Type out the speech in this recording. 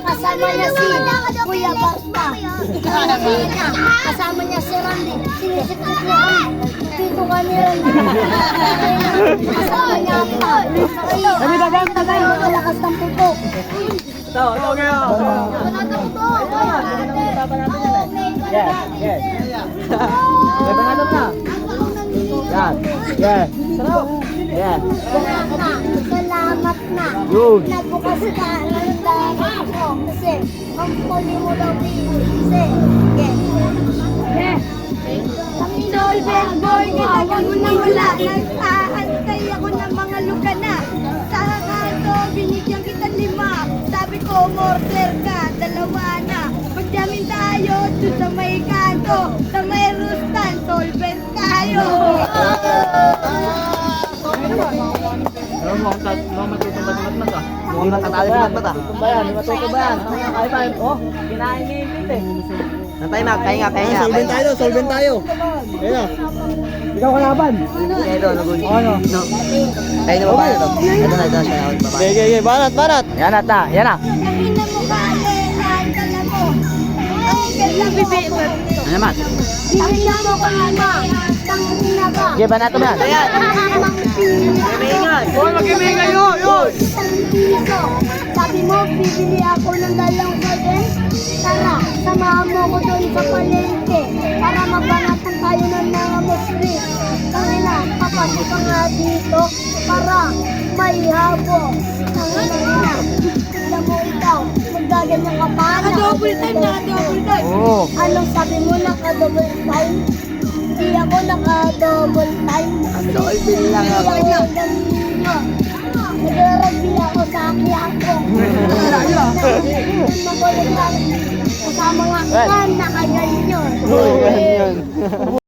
Kasama niya si Kuya Barta. Kasama niya si Randy. Sinisipit niya dito kanila. Kasama niya pa. Kami tagay. Malakas ng puto. Ito kayo. Yes. May banatap na. Yan. Yes. Yes. Salamat na. Yun. Nagbukas ka ng dahil ko. Kasi, ang puli mo daw kasi. Yes. Ang solvent boy, kitagal mo na wala. Nagsaantay ako ng mga luka na. Sa kanto, binigyan kita 5. Sabi ko, order ka, 2 na. Magdamin tayo, doon sa may kanto. Sa may rustan, solvent tayo. Mukhang matutubat ah. Mukhang natatali sa mata. Matutubayan. Oh, kinain ni Pete. Natay na, kaya nga. Solvent tayo. Ayun na. Ikaw kalaban. Ito, nagun. Ano? No. Kaya na ba ito? Ito na siya. Okay, banat. Yan na. Ina mo ka, ang dala mo. Ang ganda mo. Ano naman? Ina mo ka, ama. Tangina ka. Sige, banat mo yan. Ayan. Mag-imay kayo. Yun. Sabi mo, bibili ako ng 2 soden. Tara, samahan mo ko doon sa palengke. Para magbanatan tayo ng mga Muslim. Tangina, papasok ka nga dito. Para may habo. Tangina, tignan mo ikaw. Magdaganyan ka pa. Double time. Oo. Anong sabi mo, naka-double time? Hindi ako naka-double time. Double lang ako. Nag-rugby ako sa akyat ko. Magulit lang. Kasama nga kan, nakaganyan yun. Ganyan.